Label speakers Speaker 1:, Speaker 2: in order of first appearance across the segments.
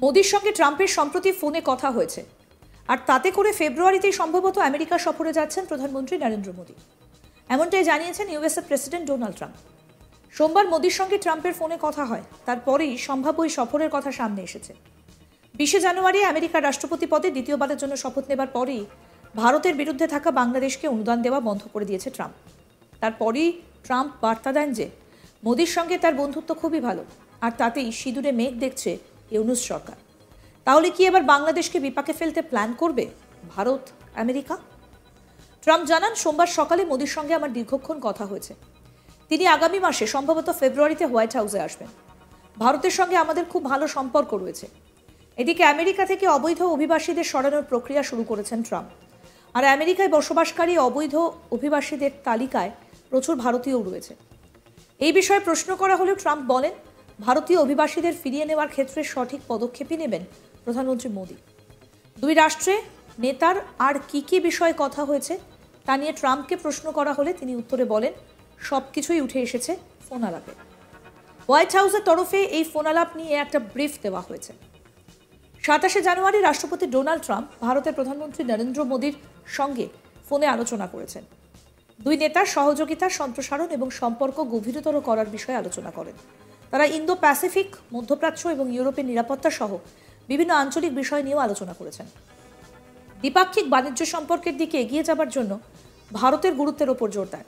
Speaker 1: মোদির সঙ্গে ট্রাম্পের সম্প্রতি ফোনে কথা হয়েছে, আর তাতে করে ফেব্রুয়ারিতেই সম্ভবত আমেরিকা সফরে যাচ্ছেন প্রধানমন্ত্রী নরেন্দ্র মোদী। এমনটাই জানিয়েছেন ইউএসএ প্রেসিডেন্ট ডোনাল্ড ট্রাম্প। সোমবার মোদির সঙ্গে ট্রাম্পের ফোনে কথা হয়, তারপরেই সম্ভাব্য এই সফরের কথা সামনে এসেছে। 20 জানুয়ারি আমেরিকার রাষ্ট্রপতি পদে দ্বিতীয়বারের জন্য শপথ নেবার পরেই ভারতের বিরুদ্ধে থাকা বাংলাদেশকে অনুদান দেওয়া বন্ধ করে দিয়েছে ট্রাম্প। তারপরেই ট্রাম্প বার্তা দেন যে মোদির সঙ্গে তার বন্ধুত্ব খুবই ভালো, আর তাতেই সিঁদুরে মেঘ দেখছে ইউনূস সরকার। তাহলে কি এবার বাংলাদেশকে বিপাকে ফেলতে প্ল্যান করবে ভারত আমেরিকা? ট্রাম্প জানান, সোমবার সকালে মোদির সঙ্গে আমার দীর্ঘক্ষণ কথা হয়েছে। তিনি আগামী মাসে সম্ভবত ফেব্রুয়ারিতে হোয়াইট হাউসে আসবেন। ভারতের সঙ্গে আমাদের খুব ভালো সম্পর্ক রয়েছে। এদিকে আমেরিকা থেকে অবৈধ অভিবাসীদের সরানোর প্রক্রিয়া শুরু করেছেন ট্রাম্প। আর আমেরিকায় বসবাসকারী অবৈধ অভিবাসীদের তালিকায় প্রচুর ভারতীয়ও রয়েছে। এই বিষয়ে প্রশ্ন করা হলেও ট্রাম্প বলেন, ভারতীয় অভিবাসীদের ফিরিয়ে নেওয়ার ক্ষেত্রে সঠিক পদক্ষেপই নেবেন প্রধানমন্ত্রী মোদী। দুই রাষ্ট্রে নেতার আর কি বিষয়ে কথা হয়েছে তা নিয়ে ট্রাম্পকে প্রশ্ন করা হলে তিনি উত্তরে বলেন, সবকিছুই উঠে এসেছে ফোন আলাপে। হোয়াইট হাউসের তরফে এই ফোন আলাপ নিয়ে একটা ব্রিফ দেওয়া হয়েছে। 27 জানুয়ারি রাষ্ট্রপতি ডোনাল্ড ট্রাম্প ভারতের প্রধানমন্ত্রী নরেন্দ্র মোদীর সঙ্গে ফোনে আলোচনা করেছেন। দুই নেতার সহযোগিতা সম্প্রসারণ এবং সম্পর্ক গভীরতর করার বিষয়ে আলোচনা করেন। তারা ইন্দো প্যাসিফিক, মধ্যপ্রাচ্য এবং ইউরোপের নিরাপত্তা সহ বিভিন্ন আঞ্চলিক বিষয় নিয়েও আলোচনা করেছেন। দ্বিপাক্ষিক বাণিজ্য সম্পর্কের দিকে এগিয়ে যাবার জন্য ভারতের গুরুত্বের ওপর জোর দেন।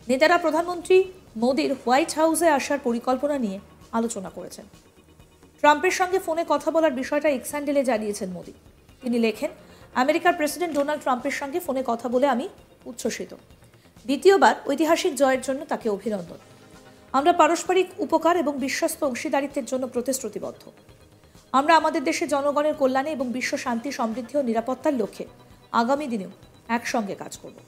Speaker 1: নেতারা প্রধানমন্ত্রী মোদীর হোয়াইট হাউসে আসার পরিকল্পনা নিয়ে আলোচনা করেছেন। ট্রাম্পের সঙ্গে ফোনে কথা বলার বিষয়টা এক্স হ্যান্ডেলে জানিয়েছেন মোদী। তিনি লেখেন, আমেরিকার প্রেসিডেন্ট ডোনাল্ড ট্রাম্পের সঙ্গে ফোনে কথা বলে আমি উচ্ছ্বসিত। দ্বিতীয়বার ঐতিহাসিক জয়ের জন্য তাকে অভিনন্দন। আমরা পারস্পরিক উপকার এবং বিশ্বস্ত অংশীদারিত্বের জন্য প্রতিশ্রুতিবদ্ধ। আমরা আমাদের দেশে জনগণের কল্যাণে এবং বিশ্ব শান্তি, সমৃদ্ধি ও নিরাপত্তার লক্ষ্যে আগামী দিনেও একসঙ্গে কাজ করব।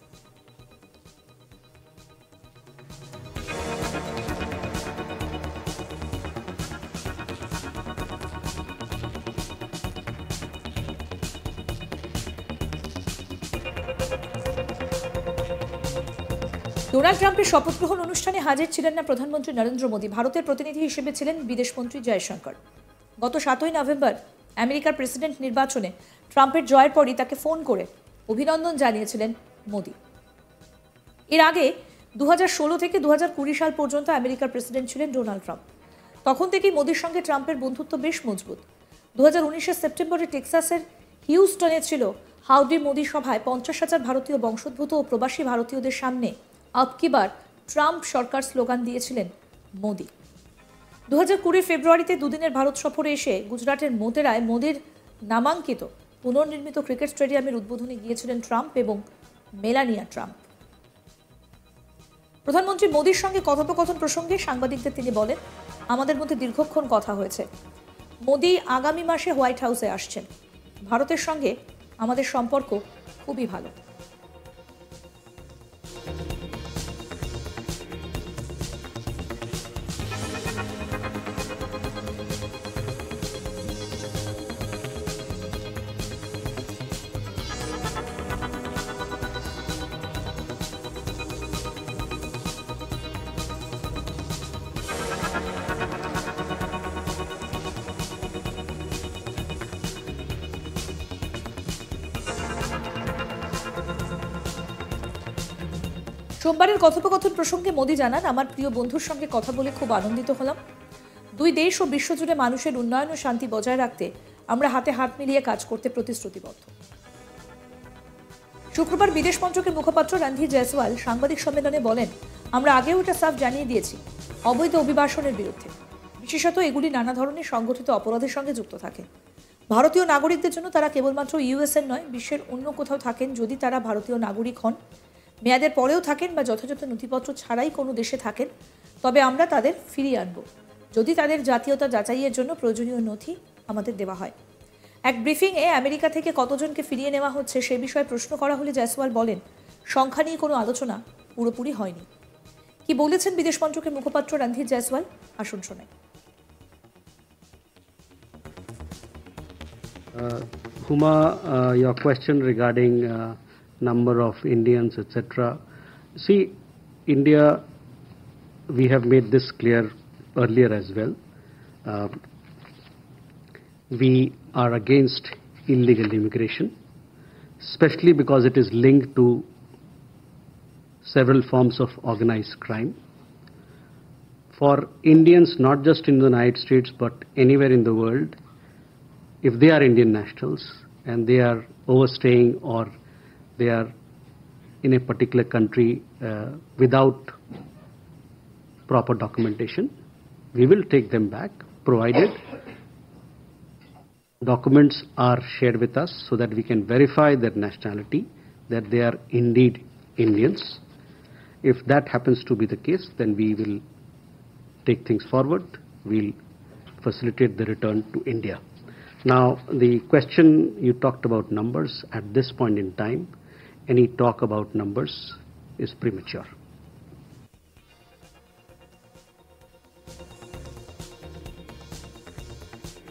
Speaker 1: ডোনাল্ড ট্রাম্পের শপথ গ্রহণ অনুষ্ঠানে হাজির ছিলেন না প্রধানমন্ত্রী নরেন্দ্র মোদী। ভারতের প্রতিনিধি হিসেবে ছিলেন বিদেশমন্ত্রী জয়শঙ্কর। গত 7 নভেম্বর আমেরিকার প্রেসিডেন্ট নির্বাচনে ট্রাম্পের জয়ের পরই তাকে ফোন করে অভিনন্দন জানিয়েছিলেন মোদী। এর আগে 2016 থেকে 2020 সাল পর্যন্ত আমেরিকার প্রেসিডেন্ট ছিলেন ডোনাল্ড ট্রাম্প। তখন থেকেই মোদীর সঙ্গে ট্রাম্পের বন্ধুত্ব বেশ মজবুত। 2019 সেপ্টেম্বরে টেক্সাসের হিউস্টনে ছিল হাউডি মোদী সভায় 50,000 ভারতীয় বংশোদ্ভূত ও প্রবাসী ভারতীয়দের সামনে আব কি বার ট্রাম্প সরকার স্লোগান দিয়েছিলেন মোদী। 2020 ফেব্রুয়ারিতে দুদিনের ভারত সফরে এসে গুজরাটের মোতেরায় মোদীর নামাঙ্কিত পুনর্নির্মিত ক্রিকেট স্টেডিয়ামের উদ্বোধনে গিয়েছিলেন ট্রাম্প এবং মেলানিয়া ট্রাম্প। প্রধানমন্ত্রী মোদীর সঙ্গে কথোপকথন প্রসঙ্গে সাংবাদিকদের তিনি বলেন, আমাদের মধ্যে দীর্ঘক্ষণ কথা হয়েছে। মোদী আগামী মাসে হোয়াইট হাউসে আসছেন। ভারতের সঙ্গে আমাদের সম্পর্ক খুবই ভালো। সোমবারের কথোপকথন প্রসঙ্গে মোদী জানান, আমার প্রিয় বন্ধুর সঙ্গে কথা বলে খুব আনন্দিত হলাম। দুই দেশ ও বিশ্বজুড়ে মানুষের উন্নয়ন ও শান্তি বজায় রাখতে আমরা হাতে হাত মিলিয়ে কাজ করতে প্রতিশ্রুতিবদ্ধ। শুক্রবার বিদেশ মন্ত্রকের মুখপাত্র রণধীর জয়সওয়াল সাংবাদিক সম্মেলনে বলেন, আমরা আগেও এটা সাফ জানিয়ে দিয়েছি, অবৈধ অভিবাসনের বিরুদ্ধে। বিশেষত এগুলি নানা ধরনের সংগঠিত অপরাধের সঙ্গে যুক্ত থাকে। ভারতীয় নাগরিকদের জন্য তারা কেবলমাত্র ইউএসএর নয়, বিশ্বের অন্য কোথাও থাকেন, যদি তারা ভারতীয় নাগরিক হন, মেয়াদের পরেও থাকেন বা যথাযথ নথিপত্র ছাড়াই কোনো দেশে থাকেন, তবে আমরা তাদের ফিরিয়ে আনব, যদি তাদের জাতীয়তা যাচাইয়ের জন্য প্রয়োজনীয় নথি আমাদের দেওয়া হয়। এক ব্রিফিংয়ে আমেরিকা থেকে কতজনকে ফিরিয়ে নেওয়া হচ্ছে সে বিষয়ে প্রশ্ন করা হলে জয়সওয়াল বলেন, সংখ্যা নিয়ে কোনো আলোচনা পুরোপুরি হয়নি। কি বলেছেন বিদেশ মন্ত্রকের মুখপাত্র রণধীর জয়সওয়াল, আসুন শোনাই।
Speaker 2: Huma, your question regarding number of Indians, etc. See, India, we have made this clear earlier as well. we are against illegal immigration, especially because it is linked to several forms of organized crime. For Indians, not just in the United States, but anywhere in the world, if they are Indian nationals and they are overstaying or they are in a particular country without proper documentation, we will take them back, provided documents are shared with us so that we can verify their nationality, that they are indeed Indians. If that happens to be the case, then we will take things forward. We'll facilitate the return to India. Now, the question you talked about numbers, at this point in time, any talk about numbers is premature.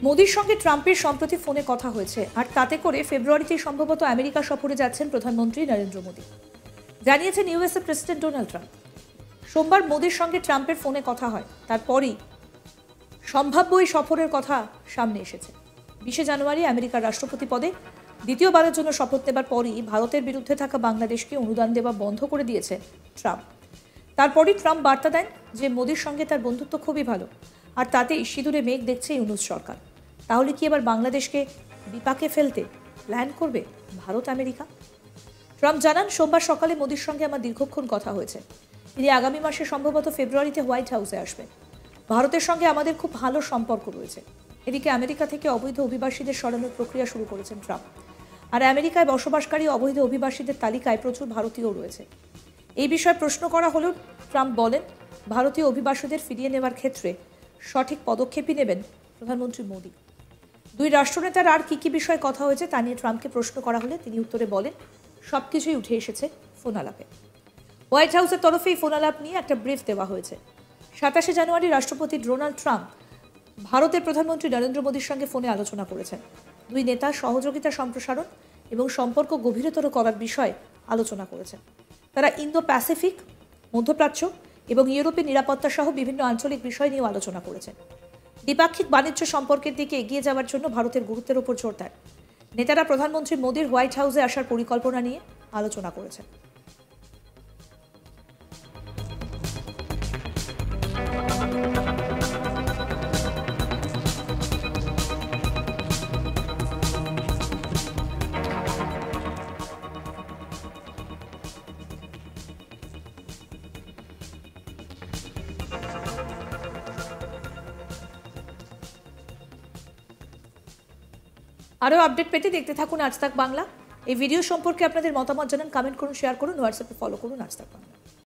Speaker 1: মোদির সঙ্গে ট্রাম্পের সম্প্রতি ফোনে কথা হয়েছে, আর তাতে করে ফেব্রুয়ারিতেই সম্ভবত আমেরিকা সফরে যাচ্ছেন প্রধানমন্ত্রী নরেন্দ্র মোদী, জানিয়েছেন ইউএসএ প্রেসিডেন্ট ডোনাল্ড ট্রাম্প। সোমবার মোদির সঙ্গে ট্রাম্পের ফোনে কথা হয়, তারপরই সম্ভাব্য এই সফরের কথা সামনে এসেছে। 20 জানুয়ারি আমেরিকার রাষ্ট্রপতি পদে দ্বিতীয়বারের জন্য শপথ নেবার পরই ভারতের বিরুদ্ধে থাকা বাংলাদেশকে অনুদান দেওয়া বন্ধ করে দিয়েছে ট্রাম্প। তারপরই ট্রাম্প বার্তা দেন যে মোদির সঙ্গে তার বন্ধুত্ব খুবই ভালো, আর তাতেই সিঁদুরে মেঘ দেখছে ইউনূস সরকার। তাহলে কি এবার বাংলাদেশকে বিপাকে ফেলতে প্ল্যান করবে ভারত আমেরিকা? ট্রাম্প জানান, সোমবার সকালে মোদির সঙ্গে আমার দীর্ঘক্ষণ কথা হয়েছে। তিনি আগামী মাসে সম্ভবত ফেব্রুয়ারিতে হোয়াইট হাউসে আসবেন। ভারতের সঙ্গে আমাদের খুব ভালো সম্পর্ক রয়েছে। এদিকে আমেরিকা থেকে অবৈধ অভিবাসীদের সরানোর প্রক্রিয়া শুরু করেছেন ট্রাম্প। আর আমেরিকায় বসবাসকারী অবৈধ অভিবাসীদের তালিকায় প্রচুর ভারতীয় রয়েছে। এই বিষয়ে প্রশ্ন করা হলেও ট্রাম্প বলেন, ভারতীয় অভিবাসীদের ফিরিয়ে নেওয়ার ক্ষেত্রে সঠিক পদক্ষেপই নেবেন প্রধানমন্ত্রী মোদী। দুই রাষ্ট্রনেতার আর কি বিষয়ে কথা হয়েছে তা নিয়ে ট্রাম্পকে প্রশ্ন করা হলে তিনি উত্তরে বলেন, সবকিছুই উঠে এসেছে ফোন আলাপে। হোয়াইট হাউসের তরফেই ফোন আলাপ নিয়ে একটা ব্রিফ দেওয়া হয়েছে। 27 জানুয়ারি রাষ্ট্রপতি ডোনাল্ড ট্রাম্প ভারতের প্রধানমন্ত্রী নরেন্দ্র মোদীর সঙ্গে ফোনে আলোচনা করেছেন। দুই নেতা সহযোগিতা সম্প্রসারণ এবং সম্পর্ক গভীরতর করার বিষয়ে আলোচনা করেছেন। তারা ইন্দো প্যাসিফিক, মধ্যপ্রাচ্য এবং ইউরোপের নিরাপত্তা সহ বিভিন্ন আঞ্চলিক বিষয় নিয়েও আলোচনা করেছেন। দ্বিপাক্ষিক বাণিজ্য সম্পর্কের দিকে এগিয়ে যাওয়ার জন্য ভারতের গুরুত্বের উপর জোর দেন। নেতারা প্রধানমন্ত্রী মোদীর হোয়াইট হাউসে আসার পরিকল্পনা নিয়ে আলোচনা করেছেন। আরও আপডেট পেতে দেখতে থাকুন আজ তাক বাংলা। এই ভিডিও সম্পর্কে আপনাদের মতামত জানান, কমেন্ট করুন, শেয়ার করুন, হোয়াটসঅ্যাপে ফলো করুন আজ তাক বাংলা।